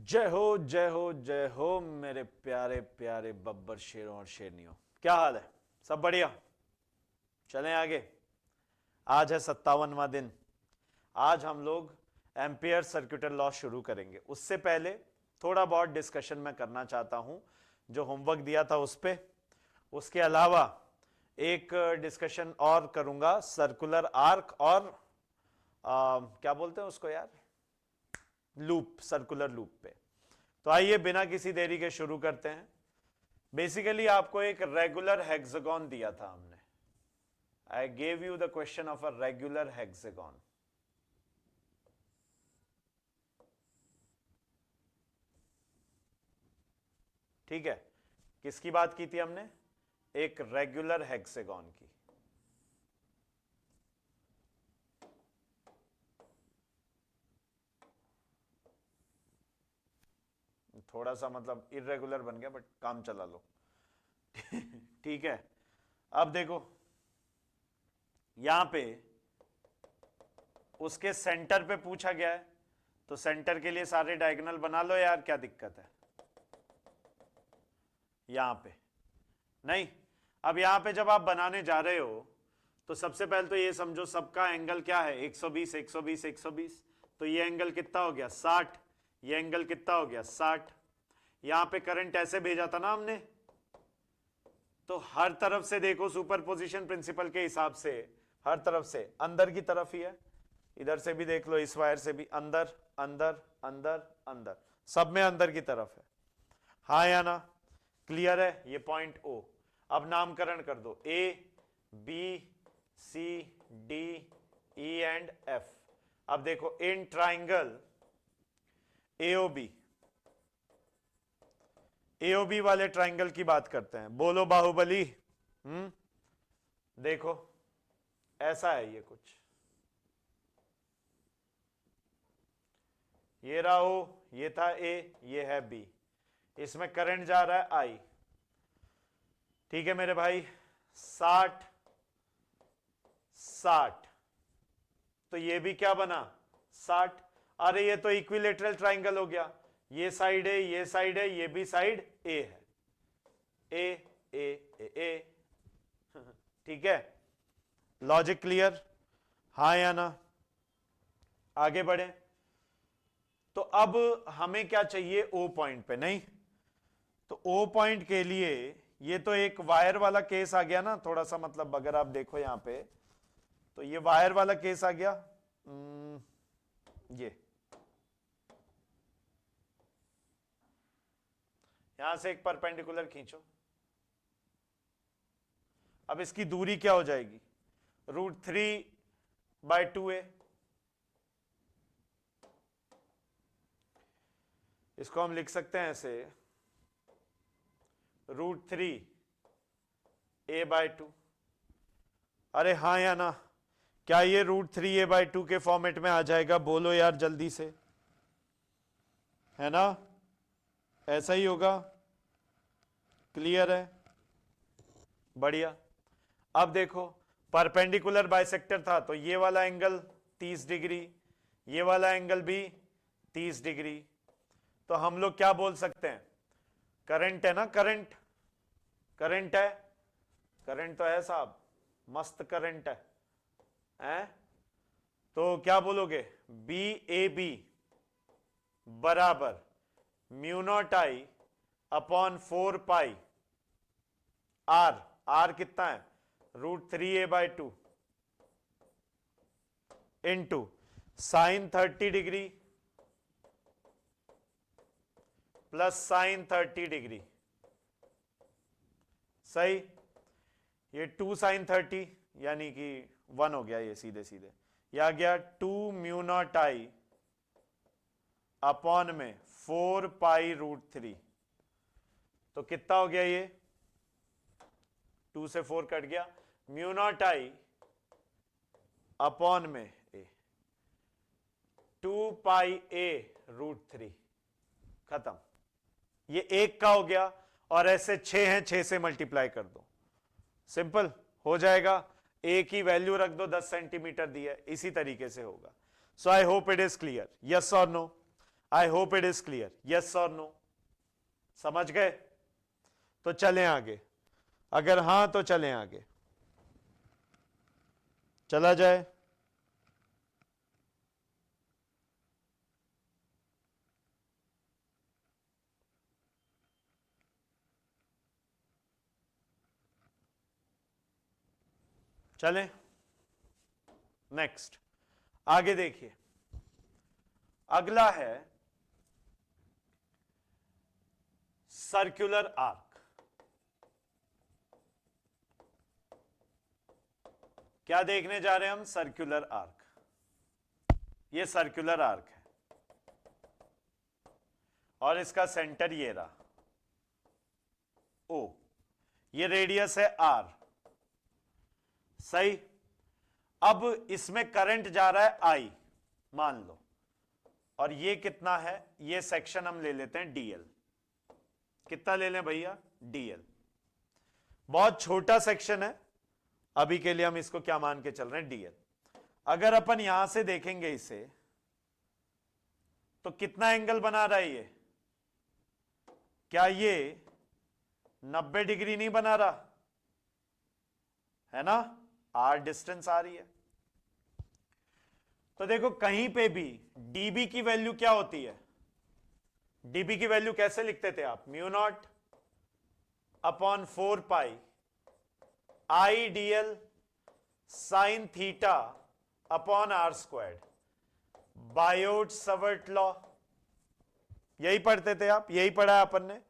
जय हो जय हो जय हो मेरे प्यारे प्यारे बब्बर शेरों और शेरनियों। क्या हाल है? सब बढ़िया? चलें आगे। आज है 57वां दिन। आज हम लोग एम्पियर सर्कुलर लॉ शुरू करेंगे। उससे पहले थोड़ा बहुत डिस्कशन मैं करना चाहता हूं जो होमवर्क दिया था उस पे। उसके अलावा एक डिस्कशन और करूंगा सर्कुलर आर्क और क्या बोलते हैं उसको यार, लूप, सर्कुलर लूप पे। तो आइए बिना किसी देरी के शुरू करते हैं। बेसिकली आपको एक रेगुलर हेक्सागोन दिया था हमने। I gave you the question of a regular hexagon. ठीक है, किसकी बात की थी हमने? एक रेगुलर हेक्सागोन की। थोड़ा सा मतलब इरेगुलर बन गया बट काम चला लो। ठीक है, अब देखो यहां पे उसके सेंटर पे पूछा गया है, तो सेंटर के लिए सारे डायगोनल बना लो यार, क्या दिक्कत है? यहां पे नहीं। अब यहां पे जब आप बनाने जा रहे हो तो सबसे पहले तो ये समझो सबका एंगल क्या है, 120 120 120। तो ये एंगल कितना हो गया? 60। ये एंगल कितना हो गया? 60। यहां पे करंट ऐसे भेजा था ना हमने, तो हर तरफ से देखो सुपरपोजिशन प्रिंसिपल के हिसाब से हर तरफ से अंदर की तरफ ही है। इधर से भी देख लो, इस वायर से भी अंदर अंदर अंदर अंदर, सब में अंदर की तरफ है। हाँ या ना? क्लियर है? ये पॉइंट ओ। अब नामकरण कर दो, A B C D E and F. अब देखो इन ट्राइंगल एओबी, एओबी वाले ट्राइंगल की बात करते हैं। बोलो बाहुबली। देखो ऐसा है ये कुछ, ये रहा ओ, ये था ए, ये है बी। इसमें करंट जा रहा है आई। ठीक है मेरे भाई, 60 60। तो ये भी क्या बना? 60। अरे ये तो इक्विलेटरल ट्राइंगल हो गया। ये साइड है, ये साइड है, ये भी साइड ए है। ए ए ए ए। ठीक है, लॉजिक क्लियर? हाँ या ना? आगे बढ़े। तो अब हमें क्या चाहिए? ओ पॉइंट पे। नहीं तो ओ पॉइंट के लिए ये तो एक वायर वाला केस आ गया ना, थोड़ा सा मतलब अगर आप देखो यहां पे तो ये वायर वाला केस आ गया। ये यहां से एक परपेंडिकुलर खींचो। अब इसकी दूरी क्या हो जाएगी? √3/2a। इसको हम लिख सकते हैं ऐसे, √3a/2। अरे हाँ या ना? क्या ये √3a/2 के फॉर्मेट में आ जाएगा? बोलो यार जल्दी से, है ना? ऐसा ही होगा। क्लियर है? बढ़िया। अब देखो परपेंडिकुलर बाइसेक्टर था तो ये वाला एंगल 30 डिग्री, ये वाला एंगल भी 30 डिग्री। तो हम लोग क्या बोल सकते हैं? करंट है ना, करंट, करंट है, करंट तो है साहब, मस्त करंट है, हैं? तो क्या बोलोगे? बी ए बी बराबर μ0I/4 पाई आर। आर कितना है? √3a/2 into sine 30 degree plus sign 30 degree. सही। ये 2 साइन 30 यानी कि 1 हो गया, ये सीधे सीधे ये आ गया 2μ0I/4 पाई√3। तो कितना हो गया ये? 2 से 4 कट गया, μ0I/a 2 पाई a√3। खत्म। ये एक का हो गया और ऐसे 6 हैं, 6 से मल्टीप्लाई कर दो, सिंपल हो जाएगा। ए की वैल्यू रख दो, 10 सेंटीमीटर दी है, इसी तरीके से होगा। So I hope it is clear, yes or no? I hope it is clear, yes or no, समझ गए? तो चलें आगे, अगर हां तो चलें आगे, चला जाए। चलें नेक्स्ट, आगे देखिए, अगला है सर्कुलर आर्क। क्या देखने जा रहे हैं हम? Circular arc. ये सर्कुलर आर्क है और इसका सेंटर ये रहा ओ, ये रेडियस है आर, सही। अब इसमें करंट जा रहा है आई, मान लो, और ये कितना है? ये सेक्शन हम ले लेते हैं डीएल। कितना ले लें भैया? डीएल। बहुत छोटा सेक्शन है, अभी के लिए हम इसको क्या मान के चल रहे हैं? डीएल। अगर अपन यहां से देखेंगे इसे, तो कितना एंगल बना रहा है ये? क्या ये 90 डिग्री नहीं बना रहा है ना? आर डिस्टेंस आ रही है। तो देखो कहीं पे भी डीबी की वैल्यू क्या होती है? डीबी की वैल्यू कैसे लिखते थे आप? Mu naught upon 4 pi I dl sine theta upon R squared, Biot Savart law. यही पढ़ते थे आप, यही पढ़ा है अपन ने।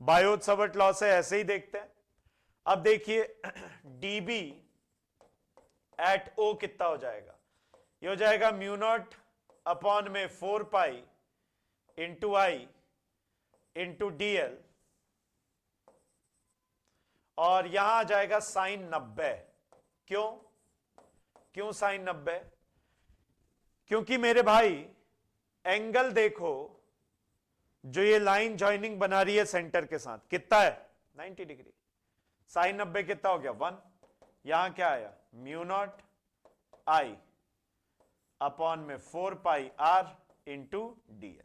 बायोट सवर्ट लॉ से ऐसे ही देखते हैं। अब देखिए डीबी एट ओ कितना हो जाएगा? ये हो जाएगा म्यू नॉट अपॉन में 4 पाई इंटू आई इंटू डीएल, और यहां आ जाएगा साइन 90। क्यों? क्यों साइन 90? क्योंकि मेरे भाई एंगल देखो, जो ये लाइन जॉइनिंग बना रही है सेंटर के साथ, कितना है? 90 डिग्री। साइन 90 कितना हो गया? 1। यहां क्या आया? म्यू नॉट आई अपॉन में 4 पाई आर इंटू डीएल।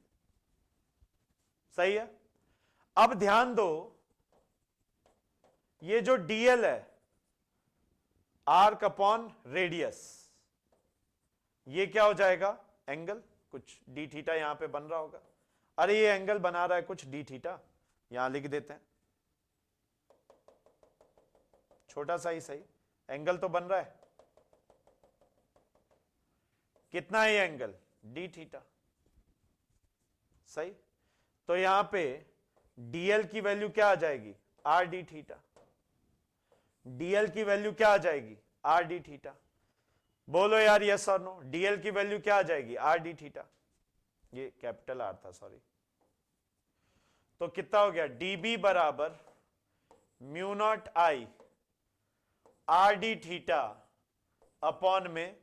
सही है। अब ध्यान दो, ये जो डीएल है, आर्क अपॉन रेडियस, ये क्या हो जाएगा? एंगल। कुछ डी थीटा यहां पे बन रहा होगा। अरे ये एंगल बना रहा है कुछ डी थीटा, यहां लिख देते हैं, छोटा सा ही सही, एंगल तो बन रहा है। कितना है ये एंगल? D theta. सही। तो यहां पे डीएल की वैल्यू क्या आ जाएगी? R D theta. डीएल की वैल्यू क्या आ जाएगी? R D theta. बोलो यार यस और नो। डीएल की वैल्यू क्या आ जाएगी? R D theta. ये कैपिटल आर था, सॉरी। तो कितना हो गया? डीबी बराबर mu naught I R D theta upon में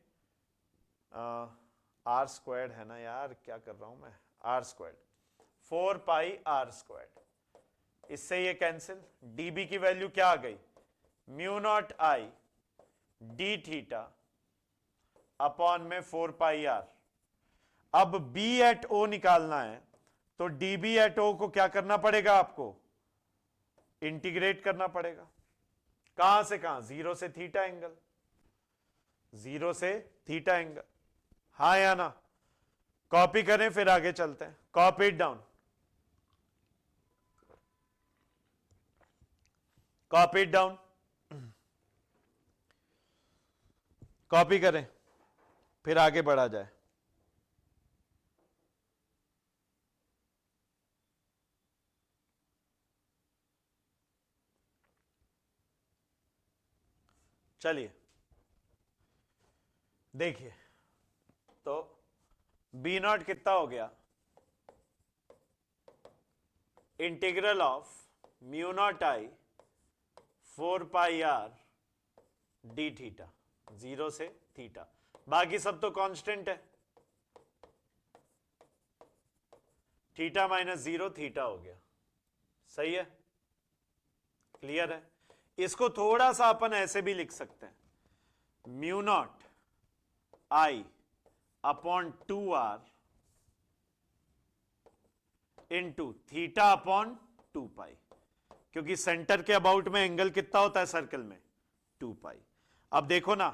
आर स्क्वायर्ड है ना यार, क्या कर रहा हूं मैं? R squared 4 pi R squared. इससे ये कैंसिल। डीबी की वैल्यू क्या आ गई? Mu naught I D theta upon में 4 पाई आर। अब बी एट ओ निकालना है, तो डीबी एट ओ को क्या करना पड़ेगा आपको? इंटीग्रेट करना पड़ेगा। कहां से कहां? 0 से थीटा एंगल, 0 से थीटा एंगल। हाँ या ना? कॉपी करें फिर आगे चलते हैं। Copy it down, copy it down, copy करें फिर आगे बढ़ा जाए। चलिए देखिए, तो बी नॉट कितना हो गया? Integral of mu naught I 4 pi are D theta, 0 से थीटा। बाकी सब तो कांस्टेंट है। थीटा माइनस 0 थीटा हो गया। सही है, क्लियर है। इसको थोड़ा सा अपन ऐसे भी लिख सकते हैं, mu naught I upon 2 R into theta upon 2 pi, क्योंकि सेंटर के अबाउट में एंगल कितना होता है सर्कल में 2 पाई। अब देखो ना,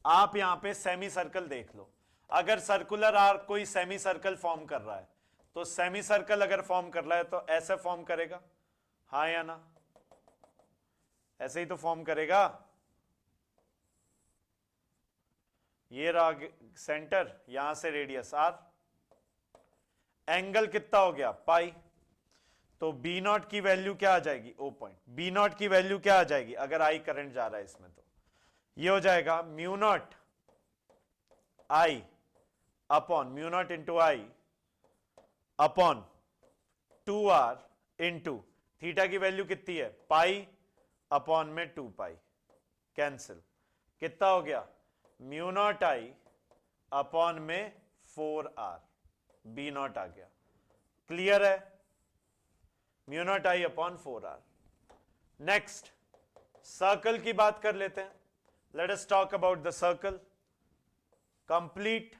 आप यहां पे सेमी सर्कल देख लो, अगर सर्कुलर आर्क कोई सेमी सर्कल फॉर्म कर रहा है तो सेमी सर्कल अगर फॉर्म कर रहा है तो ऐसे फॉर्म करेगा, हाँ या ना? ऐसे ही तो फॉर्म करेगा। ये रहा सेंटर, यहां से रेडियस आर, एंगल कितना हो गया पाई, तो बी नॉट की वैल्यू क्या आ जाएगी, ओ पॉइंट, बी नॉट की वैल्यू क्या आ जाएगी अगर आई करंट जा रहा है इसमें, तो ये हो जाएगा mu naught I upon mu naught into I upon 2r into theta की वैल्यू कितनी है पाई अपॉन में 2 पाई, कैंसिल, कितना हो गया म्यू नॉट आई अपॉन में 4r, बी नॉट आ गया, क्लियर है, mu naught I upon 4r। Next circle की बात कर लेते हैं, let us talk about the circle complete.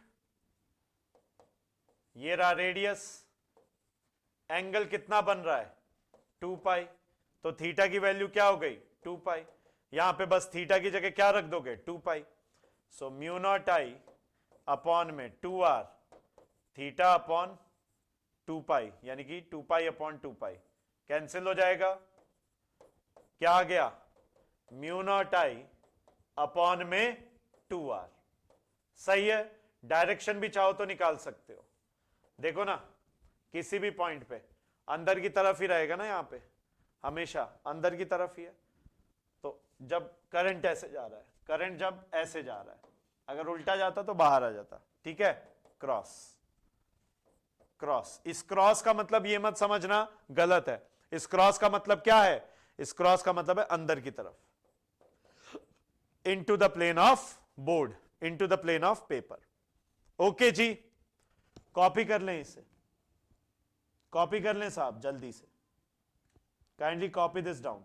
ये रहा रेडियस, एंगल कितना बन रहा है 2 पाई, तो थीटा की वैल्यू क्या हो गई 2 पाई, यहां पे बस थीटा की जगह क्या रख दोगे 2 पाई, so mu naught I upon में 2r थीटा अपॉन 2 पाई, यानी कि 2 पाई अपॉन 2 पाई, कैंसिल हो जाएगा, क्या आ गया म्यू नॉट आई अपॉन में 2r। सही है, डायरेक्शन भी चाहो तो निकाल सकते हो, देखो ना किसी भी पॉइंट पे अंदर की तरफ ही रहेगा ना, यहां पे हमेशा अंदर की तरफ ही है, तो जब करंट ऐसे जा रहा है, करंट जब ऐसे जा रहा है, अगर उल्टा जाता तो बाहर आ जाता, ठीक है, क्रॉस क्रॉस, इस क्रॉस का मतलब ये मत समझना गलत है, इस क्रॉस का मतलब क्या है, इस क्रॉस का मतलब है अंदर की तरफ, into the plane of board, into the plane of paper. Okay जी, कॉपी कर लें इसे, कॉपी कर लें साहब जल्दी से, kindly copy this down,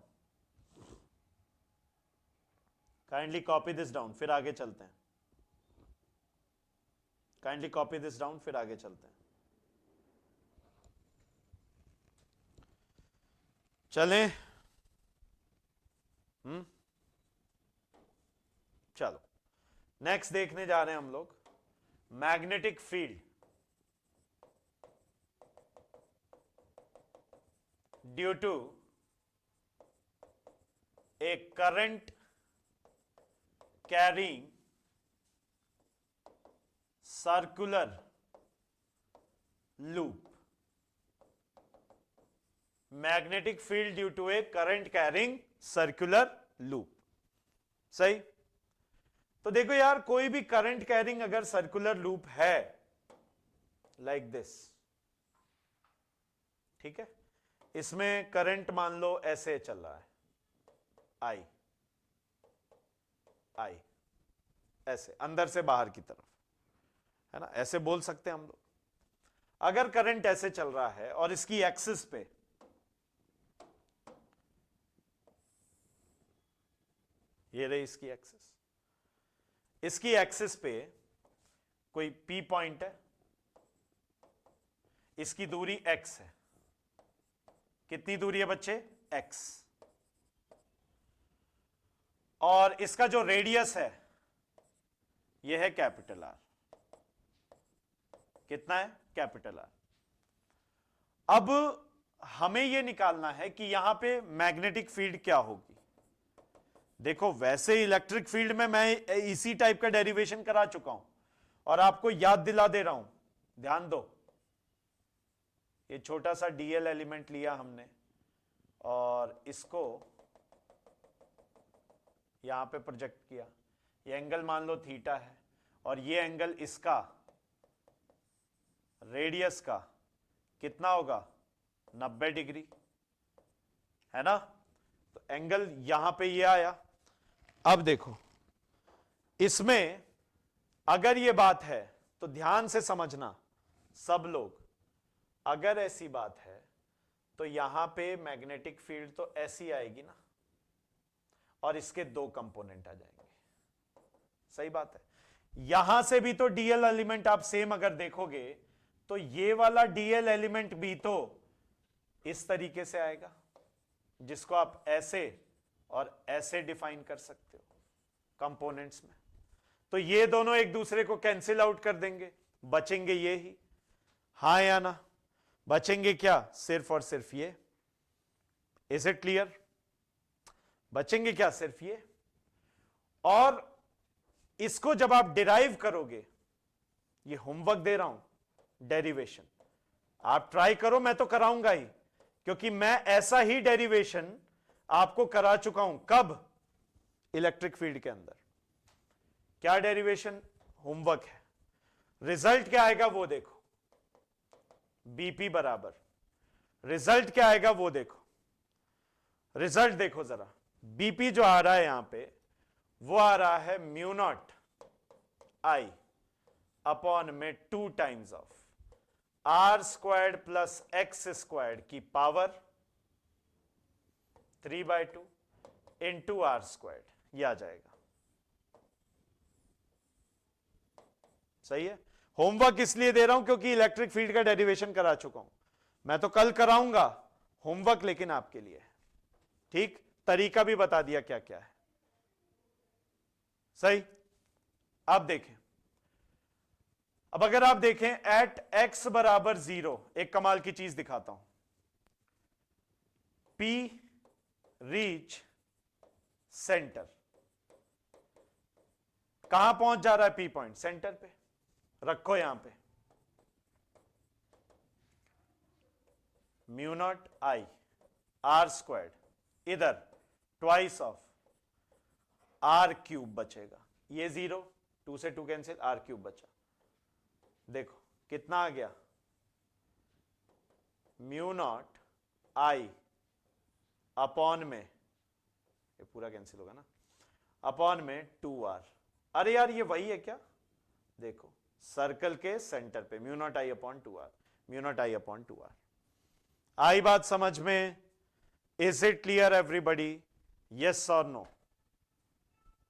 kindly copy this down, फिर आगे चलते हैं, काइंडली कॉपी दिस डाउन फिर आगे चलते हैं। चलें, चलो नेक्स्ट देखने जा रहे हैं हम लोग magnetic field due to a current carrying circular loop, magnetic field due to a current carrying circular loop. सही, तो देखो यार कोई भी करंट कैरिंग अगर सर्कुलर लूप है लाइक दिस, ठीक है, इसमें करंट मान लो ऐसे चल रहा है आई आई, ऐसे अंदर से बाहर की तरफ, है ना, ऐसे बोल सकते हैं हम लोग। अगर करंट ऐसे चल रहा है और इसकी एक्सिस पे ये रही इसकी एक्सिस, इसकी एक्सिस पे कोई P पॉइंट है, इसकी दूरी x है, कितनी दूरी है बच्चे x, और इसका जो रेडियस है यह है कैपिटल R, कितना है कैपिटल R। अब हमें यह निकालना है कि यहां पे मैग्नेटिक फील्ड क्या होगी। देखो वैसे इलेक्ट्रिक फील्ड में मैं इसी टाइप का डेरिवेशन करा चुका हूं और आपको याद दिला दे रहा हूं, ध्यान दो, ये छोटा सा डीएल एलिमेंट लिया हमने और इसको यहां पे प्रोजेक्ट किया, ये एंगल मान लो थीटा है और ये एंगल इसका रेडियस का कितना होगा 90 डिग्री, है ना, तो एंगल यहां पे ये आया। अब देखो इसमें अगर ये बात है तो ध्यान से समझना सब लोग, अगर ऐसी बात है तो यहां पे मैग्नेटिक फील्ड तो ऐसी आएगी ना और इसके दो कंपोनेंट आ जाएंगे, सही बात है। यहां से भी तो डीएल एलिमेंट आप सेम अगर देखोगे तो ये वाला डीएल एलिमेंट भी तो इस तरीके से आएगा, जिसको आप ऐसे और ऐसे डिफाइन कर सकते हो कंपोनेंट्स में। तो ये दोनों एक दूसरे को कैंसिल आउट कर देंगे, बचेंगे ये ही, हां या ना? बचेंगे क्या? सिर्फ और सिर्फ ये। Is it clear? बचेंगे क्या? सिर्फ ये। और इसको जब आप डिराइव करोगे, ये होमवर्क दे रहा हूं, डेरिवेशन आप ट्राई करो, मैं तो कराऊंगा ही, क्योंकि मैं ऐसा ही डेरिवेशन आपको करा चुका हूं। कब? इलेक्ट्रिक फील्ड के अंदर। क्या डेरिवेशन? होमवर्क है। रिजल्ट क्या आएगा वो देखो, बीपी बराबर, रिजल्ट क्या आएगा वो देखो। रिजल्ट देखो जरा, बीपी जो आ रहा है यहां पे, वो आ रहा है म्यू नॉट आई अपॉन में 2 times of R squared plus X squared की पावर 3/2 इंटू आर स्क्वायर्ड, ये आ जाएगा। सही है? होमवर्क इसलिए दे रहा हूं क्योंकि इलेक्ट्रिक फील्ड का डेरिवेशन करा चुका हूं, मैं तो कल कराऊंगा होमवर्क, लेकिन आपके लिए। ठीक, तरीका भी बता दिया क्या क्या है। सही। अब देखें, अब अगर आप देखें एट x बराबर 0, एक कमाल की चीज दिखाता हूं। P रीच सेंटर, कहां पहुंच जा रहा है P पॉइंट? सेंटर पे रखो, यहां पे mu naught I R squared, इधर ट्वाइस ऑफ आर क्यूब बचेगा, ये 0, 2 से 2 कैंसिल, आर क्यूब बचा। देखो कितना आ गया, म्यू नॉट आई अपॉन में, ये पूरा कैंसिल होगा ना, अपॉन में 2r। अरे यार ये वही है क्या? देखो सर्कल के सेंटर पे mu naught I upon 2r, mu naught I upon 2r। आई बात समझ में? Is it clear everybody? Yes or no?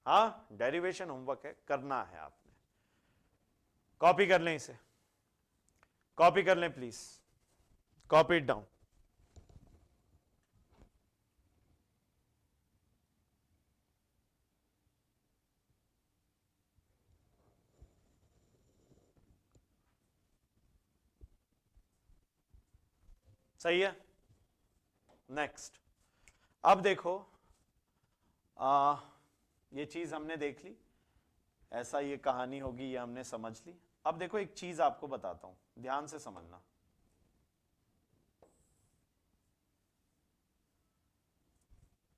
हाँ, डेरिवेशन होमवर्क है, करना है आपने। कॉपी कर लें, इसे कॉपी कर लें प्लीज, कॉपी इट डाउन। सही है? नेक्स्ट, अब देखो, ये चीज हमने देख ली, ऐसा ये कहानी होगी, ये हमने समझ ली। अब देखो एक चीज आपको बताता हूं, ध्यान से समझना।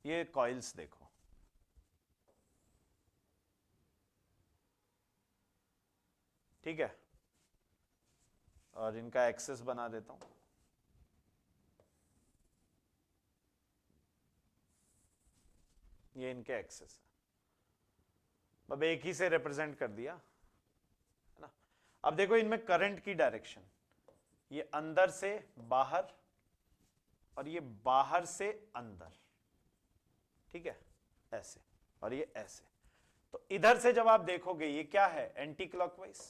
ये कॉइल्स देखो, ठीक है, और इनका एक्सेस बना देता हूं। ये इनके एक्सेस है, अब एक ही से रिप्रेजेंट कर दिया है ना। अब देखो इनमें करंट की डायरेक्शन, ये अंदर से बाहर और ये बाहर से अंदर, ठीक है, ऐसे, और ये ऐसे। तो इधर से जब आप देखोगे ये क्या है? Anti clockwise.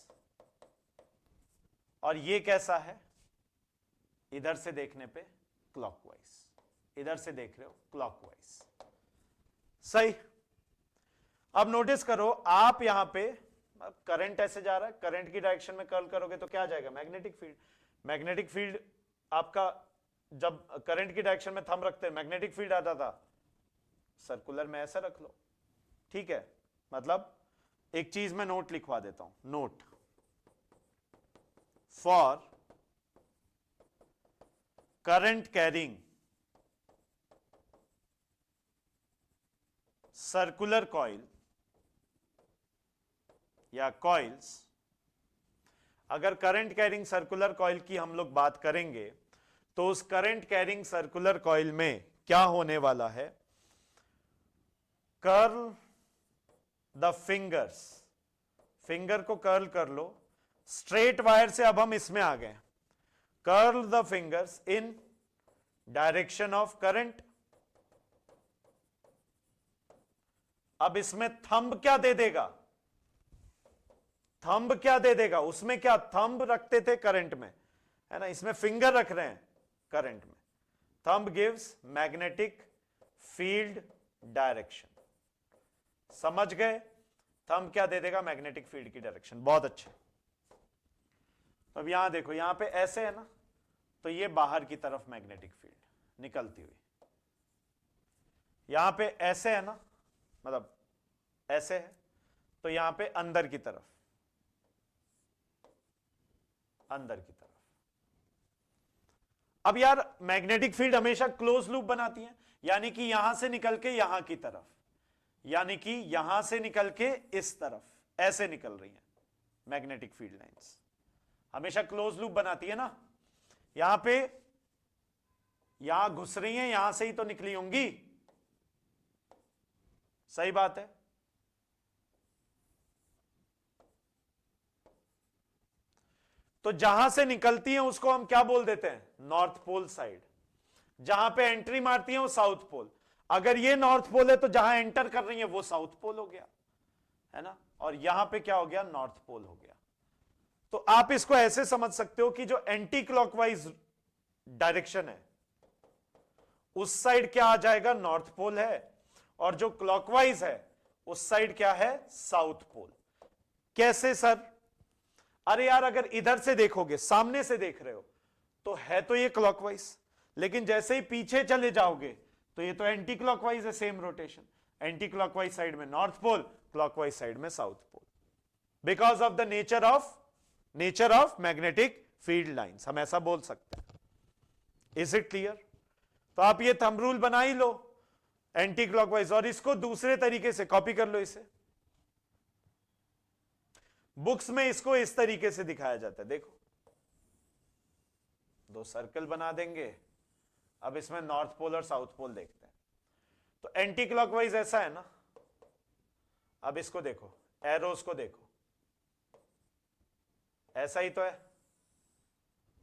और ये कैसा है? इधर से देखने पे क्लॉकवाइज, इधर से देख रहे हो क्लॉकवाइज। सही। अब नोटिस करो, आप यहां पे करंट ऐसे जा रहा है, करंट की डायरेक्शन में कर्ल करोगे तो क्या आ जाएगा? Magnetic field. मैग्नेटिक फील्ड आपका, जब करंट की डायरेक्शन में थंब रखते हैं मैग्नेटिक फील्ड आता था, सर्कुलर में ऐसा रख लो, ठीक है। मतलब एक चीज में नोट लिखवा देता हूं, note for current carrying circular coil या कॉइल्स। अगर करंट कैरिंग सर्कुलर कॉइल की हम लोग बात करेंगे तो उस करंट कैरिंग सर्कुलर कॉइल में क्या होने वाला है? कर्ल द फिंगर्स, फिंगर को कर्ल कर लो, स्ट्रेट वायर से अब हम इसमें आ गए, curl the fingers in direction of current. अब इसमें थंब क्या दे देगा? थंब क्या दे देगा? उसमें क्या थंब रखते थे करंट में, है ना, इसमें फिंगर रख रहे हैं करंट में। Thumb gives magnetic field direction, समझ गए? थंब क्या दे देगा? मैग्नेटिक फील्ड की डायरेक्शन। बहुत अच्छे। अब यहां देखो, यहां पे ऐसे है ना, तो ये बाहर की तरफ मैग्नेटिक फील्ड निकलती हुई, यहां पे ऐसे है ना, मतलब ऐसे है, तो यहां पे अंदर की तरफ, अंदर की तरफ। अब यार मैग्नेटिक फील्ड हमेशा क्लोज लूप बनाती है, यानी कि यहां से निकल के यहां की तरफ, यानी कि यहां से निकल के इस तरफ ऐसे निकल रही है मैग्नेटिक फील्ड लाइंस, हमेशा क्लोज लूप बनाती है ना। यहां पे यहां घुस रही है, यहां से ही तो निकली होंगी, सही बात है। तो जहां से निकलती है उसको हम क्या बोल देते हैं? North pole side. जहां पे एंट्री मारती है वो साउथ पोल। अगर ये नॉर्थ पोल है तो जहां एंटर कर रही है वो साउथ पोल हो गया, है ना, और यहां पे क्या हो गया? नॉर्थ पोल हो गया। तो आप इसको ऐसे समझ सकते हो कि जो एंटी क्लॉकवाइज डायरेक्शन है उस साइड क्या आ जाएगा? नॉर्थ पोल है, और जो क्लॉकवाइज है उस साइड क्या है? South pole. कैसे सर? अरे यार अगर इधर से देखोगे, सामने से देख रहे हो, तो है तो ये क्लॉकवाइज, लेकिन जैसे ही पीछे चले जाओगे तो ये तो एंटी क्लॉकवाइज है, same rotation. Anti clockwise side में नॉर्थ पोल, क्लॉकवाइज साइड में south pole, because of the nature of magnetic field lines, हम ऐसा बोल सकते हैं। Is it clear? तो आप ये थंब रूल बना ही लो एंटी क्लॉकवाइज, और इसको दूसरे तरीके से कॉपी कर लो। इसे बुक्स में इसको इस तरीके से दिखाया जाता है, देखो, दो सर्कल बना देंगे। अब इसमें नॉर्थ पोल और साउथ पोल देखते हैं। तो एंटी क्लॉकवाइज ऐसा है ना, अब इसको देखो, एरोस को देखो, ऐसा ही तो है।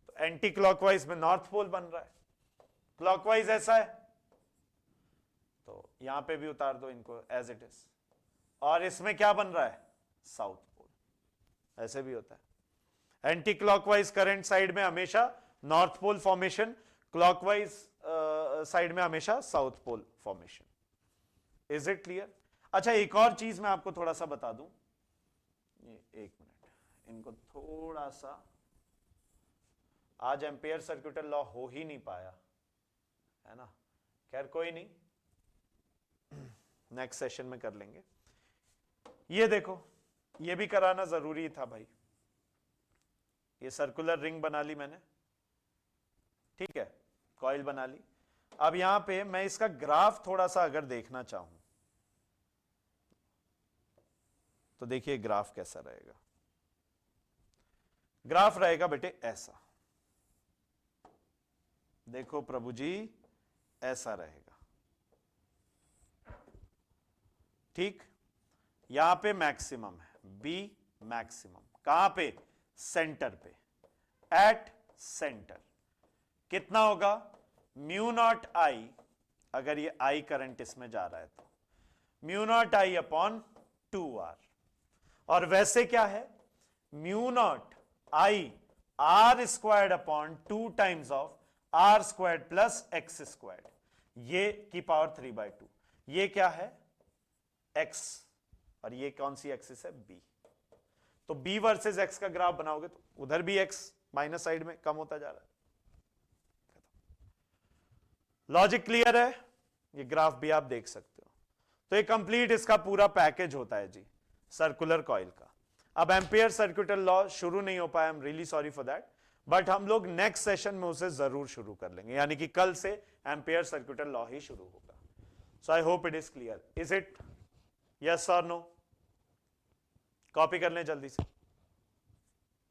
तो एंटी क्लॉकवाइज में नॉर्थ पोल बन रहा है, क्लॉकवाइज ऐसा है, तो यहां पे भी उतार दो इनको एज इट इज, और इसमें क्या बन रहा है? साउथ पोल, ऐसे भी होता है। एंटी क्लॉकवाइज करंट साइड में हमेशा north pole formation, clockwise side में हमेशा south pole formation. Is it clear? अच्छा, एक और चीज मैं आपको थोड़ा सा बता दूं, ये एक मिनट, इनको थोड़ा सा, आज एम्पेयर सर्क्यूटल लॉ हो ही नहीं पाया, है ना, खैर कोई नहीं, नेक्स्ट सेशन में कर लेंगे। ये देखो, ये भी कराना जरूरी था भाई, ये सर्कुलर रिंग बना ली मैंने, ठीक है, कॉइल बना ली। अब यहां पे मैं इसका ग्राफ थोड़ा सा अगर देखना चाहूं तो देखिए ग्राफ कैसा रहेगा। ग्राफ रहेगा बेटे ऐसा, देखो प्रभु जी, ऐसा रहेगा, ठीक। यहां पे मैक्सिमम है, बी मैक्सिमम कहां पे? सेंटर पे, एट सेंटर। कितना होगा? म्यू नॉट आई, अगर ये आई करंट इसमें जा रहा है तो mu naught I upon 2r, और वैसे क्या है? Mu naught I R squared upon 2 times of R squared plus X squared, ये की पावर 3/2। ये क्या है? x, और ये कौन सी एक्सिस है? b। तो b वर्सेस x का ग्राफ बनाओगे तो उधर भी x माइनस साइड में कम होता जा रहा है। लॉजिक क्लियर है? ये ग्राफ भी आप देख सकते हो। तो ये कंप्लीट इसका पूरा पैकेज होता है जी सर्कुलर कॉइल का। अब एम्पियर सर्क्यूटल लॉ शुरू नहीं हो पाया, I am really sorry for that, but हम लोग नेक्स्ट सेशन में उसे जरूर शुरू कर लेंगे, यानी कि कल से एम्पियर सर्क्यूटल लॉ ही शुरू होगा। So I hope it is clear. Is it? Yes or no? Copy कर लें जल्दी से।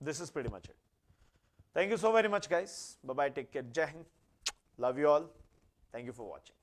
This is pretty much it. Thank you so very much guys, bye bye, take care, जय हिंद, love you all, thank you for watching.